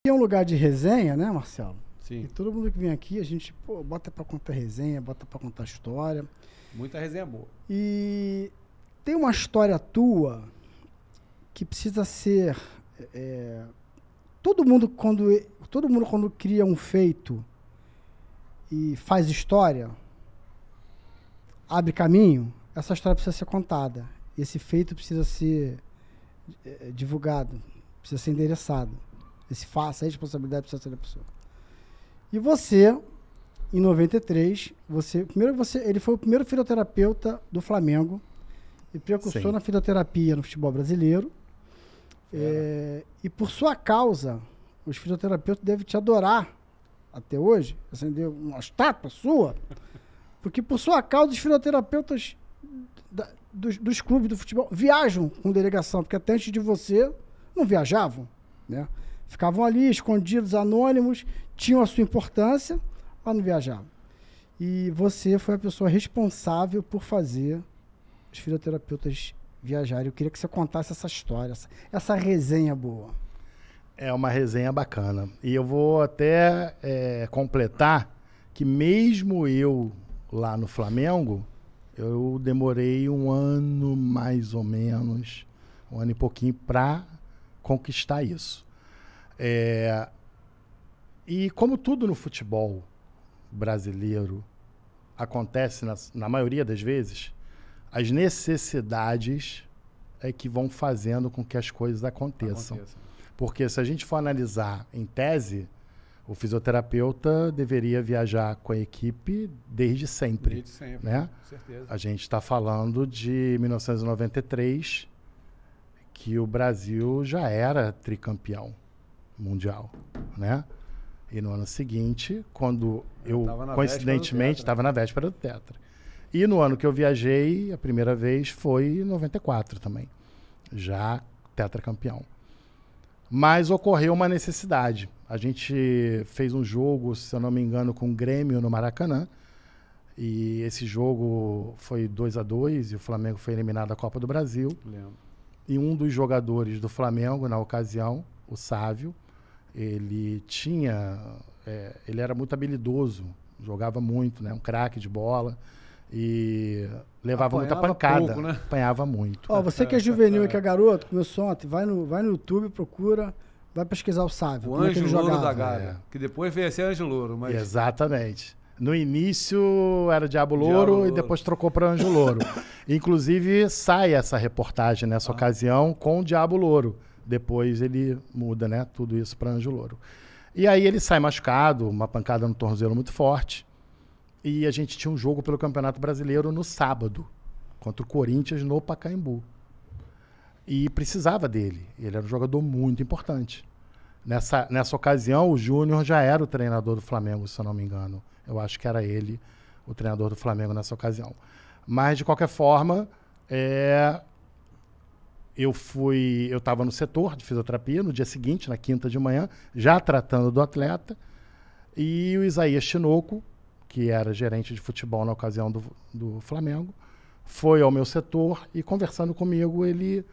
É um lugar de resenha, né, Marcelo? Sim. E todo mundo que vem aqui, a gente bota pra contar resenha, bota pra contar história. Muita resenha boa. E tem uma história tua que precisa ser... Todo mundo quando cria um feito e faz história, abre caminho, essa história precisa ser contada. Esse feito precisa ser divulgado, precisa ser endereçado. Essa responsabilidade precisa ser da pessoa. E você, em 93, ele foi o primeiro fisioterapeuta do Flamengo e precursor na fisioterapia no futebol brasileiro. E por sua causa, os fisioterapeutas devem te adorar até hoje, acender uma estátua sua, porque por sua causa os fisioterapeutas dos clubes do futebol viajam com delegação, porque até antes de você não viajavam, né? Ficavam ali, escondidos, anônimos, tinham a sua importância, mas não viajavam. E você foi a pessoa responsável por fazer os fisioterapeutas viajarem. Eu queria que você contasse essa história, essa resenha boa. É uma resenha bacana. E eu vou até completar que mesmo eu lá no Flamengo, eu demorei um ano mais ou menos, um ano e pouquinho para conquistar isso. E como tudo no futebol brasileiro acontece na maioria das vezes, as necessidades é que vão fazendo com que as coisas aconteçam. Porque se a gente for analisar em tese, o fisioterapeuta deveria viajar com a equipe desde sempre. Desde sempre, né? Com certeza. A gente está falando de 1993, que o Brasil já era tricampeão mundial, né? E no ano seguinte, quando eu coincidentemente estava na véspera do Tetra. E no ano que eu viajei, a primeira vez foi em 94 também, já tetracampeão. Mas ocorreu uma necessidade. A gente fez um jogo, se eu não me engano, com o Grêmio no Maracanã. E esse jogo foi 2-2 e o Flamengo foi eliminado da Copa do Brasil. Lembro. E um dos jogadores do Flamengo, na ocasião, o Sávio, ele era muito habilidoso, jogava muito, né? Um craque de bola e levava muita pancada. Pouco, né? Apanhava muito. Você que é juvenil e que é garoto, começou ontem, vai no YouTube, procura, vai pesquisar o Sávio. O Anjo Louro da Gávea, É. que depois veio a ser Anjo Louro. Mas... Exatamente. No início era Diabo Louro e depois trocou para Anjo Louro. Inclusive sai essa reportagem nessa ocasião com o Diabo Louro. Depois ele muda, né, tudo isso para Anjo Louro. E aí ele sai machucado, uma pancada no tornozelo muito forte. E a gente tinha um jogo pelo Campeonato Brasileiro no sábado, contra o Corinthians no Pacaembu. E precisava dele. Ele era um jogador muito importante. Nessa ocasião, o Júnior já era o treinador do Flamengo, se eu não me engano. Eu acho que era ele o treinador do Flamengo nessa ocasião. Mas, de qualquer forma, eu estava no setor de fisioterapia no dia seguinte, na quinta de manhã, já tratando do atleta. E o Isaías Tinoco, que era gerente de futebol na ocasião do Flamengo, foi ao meu setor e, conversando comigo, ele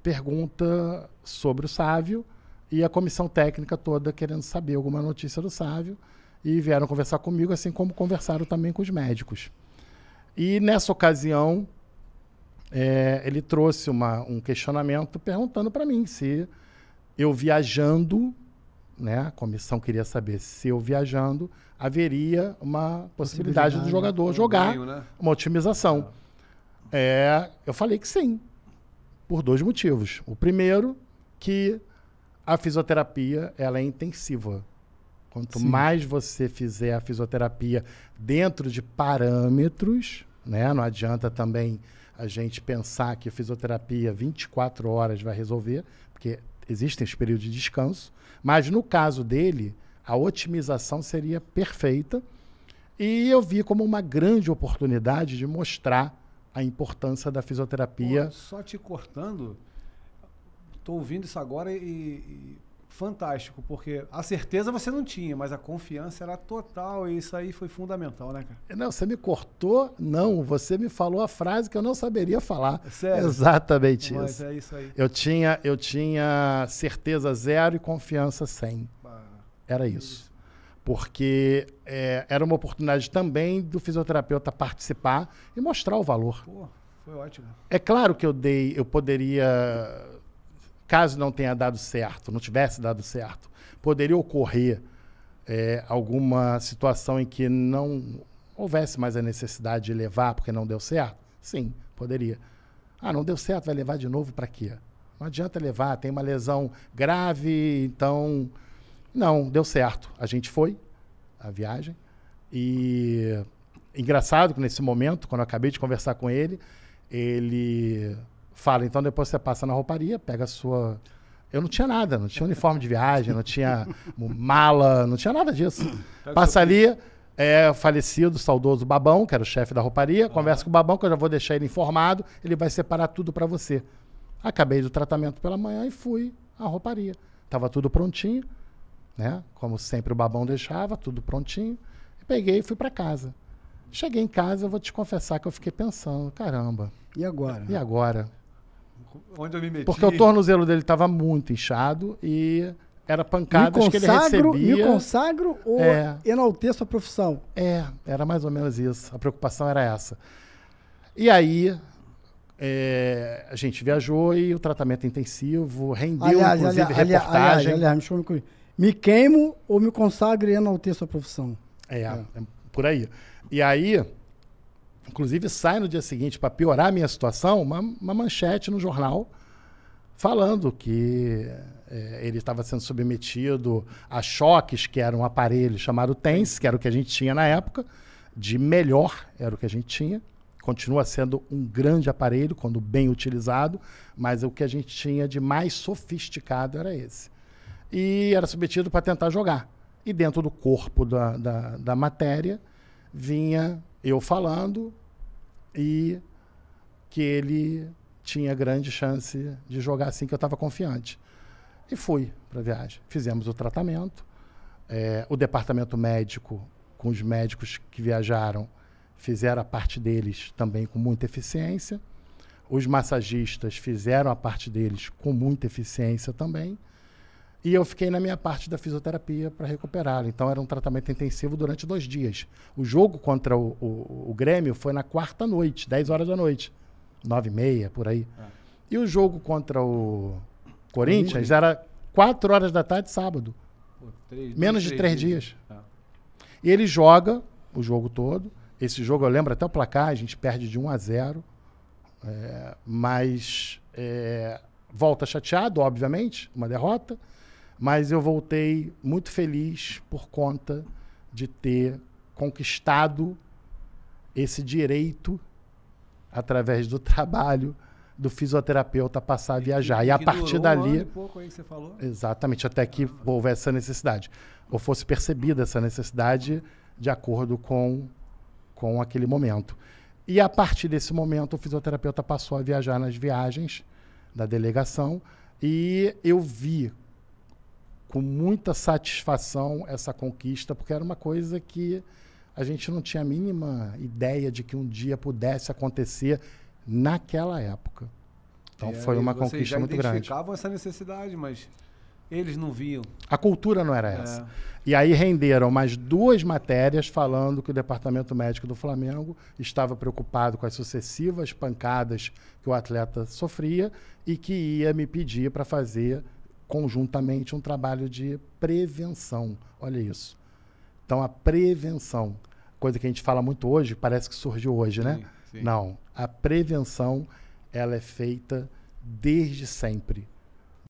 pergunta sobre o Sávio e a comissão técnica toda querendo saber alguma notícia do Sávio e vieram conversar comigo, assim como conversaram também com os médicos. E nessa ocasião, ele trouxe um questionamento perguntando para mim se eu viajando, né, a comissão queria saber se eu viajando haveria uma possibilidade do jogador jogar, né? uma otimização. Eu falei que sim, por dois motivos. O primeiro, que a fisioterapia ela é intensiva. Quanto mais você fizer a fisioterapia dentro de parâmetros, né, não adianta também a gente pensar que a fisioterapia 24 horas vai resolver, porque existem os períodos de descanso, mas no caso dele, a otimização seria perfeita e eu vi como uma grande oportunidade de mostrar a importância da fisioterapia. Só te cortando, estou ouvindo isso agora e fantástico, porque a certeza você não tinha, mas a confiança era total e isso aí foi fundamental, né, cara? Não, você me cortou? Não, você me falou a frase que eu não saberia falar. Sério? Exatamente Mas isso. é isso aí. Eu tinha certeza 0 e confiança 100. Era isso. Porque era uma oportunidade também do fisioterapeuta participar e mostrar o valor. Pô, foi ótimo. É claro que eu poderia, caso não tenha dado certo, não tivesse dado certo, poderia ocorrer alguma situação em que não houvesse mais a necessidade de levar porque não deu certo? Sim, poderia. Ah, não deu certo, vai levar de novo para quê? Não adianta levar, tem uma lesão grave, então... Não, deu certo. A gente foi, a viagem, e engraçado que nesse momento, quando eu acabei de conversar com ele fala, então depois você passa na rouparia, pega a sua... Eu não tinha nada, não tinha uniforme de viagem, não tinha mala, não tinha nada disso. Passa ali, falecido, saudoso Babão, que era o chefe da rouparia, conversa com o Babão, que eu já vou deixar ele informado, ele vai separar tudo para você. Acabei do tratamento pela manhã e fui à rouparia. Tava tudo prontinho, né? Como sempre o Babão deixava, tudo prontinho. Peguei e fui para casa. Cheguei em casa, eu vou te confessar que eu fiquei pensando, caramba. E agora? E agora? Onde eu me meti? Porque o tornozelo dele estava muito inchado e era pancadas que ele recebia. Me consagro ou enalteço a profissão? Era mais ou menos isso. A preocupação era essa. E aí, a gente viajou e o tratamento intensivo rendeu, inclusive, reportagem. Aliás, me queimo ou me consagro e enalteço a profissão? Por aí. E aí, inclusive, sai no dia seguinte, para piorar a minha situação, uma manchete no jornal falando que ele estava sendo submetido a choques, que era um aparelho chamado TENS, que era o que a gente tinha na época, de melhor era o que a gente tinha. Continua sendo um grande aparelho, quando bem utilizado, mas o que a gente tinha de mais sofisticado era esse. E era submetido para tentar jogar. E dentro do corpo da matéria vinha eu falando e que ele tinha grande chance de jogar assim, que eu estava confiante. E fui para a viagem. Fizemos o tratamento. O departamento médico, com os médicos que viajaram, fizeram a parte deles também com muita eficiência. Os massagistas fizeram a parte deles com muita eficiência também. E eu fiquei na minha parte da fisioterapia para recuperá-lo. Então, era um tratamento intensivo durante 2 dias. O jogo contra o Grêmio foi na quarta noite, 10 horas da noite. 9h30, por aí. E o jogo contra o Corinthians era 4 horas da tarde, sábado. Menos de 3 dias. E ele joga o jogo todo. Esse jogo, eu lembro até o placar, a gente perde de 1-0. Mas volta chateado, obviamente, uma derrota. Mas eu voltei muito feliz por conta de ter conquistado esse direito, através do trabalho do fisioterapeuta, passar a viajar. E a partir dali... Um pouco aí que você falou. Exatamente, até que houvesse essa necessidade. Ou fosse percebida essa necessidade de acordo com aquele momento. E a partir desse momento, o fisioterapeuta passou a viajar nas viagens da delegação e eu vi com muita satisfação essa conquista, porque era uma coisa que a gente não tinha a mínima ideia de que um dia pudesse acontecer naquela época. Então foi uma conquista muito grande. Vocês já identificavam essa necessidade, mas eles não viam. A cultura não era essa. E aí renderam mais 2 matérias falando que o Departamento Médico do Flamengo estava preocupado com as sucessivas pancadas que o atleta sofria e que ia me pedir para fazer conjuntamente um trabalho de prevenção. Olha isso. Então, a prevenção, coisa que a gente fala muito hoje, parece que surgiu hoje, né? Sim. Não. A prevenção, ela é feita desde sempre.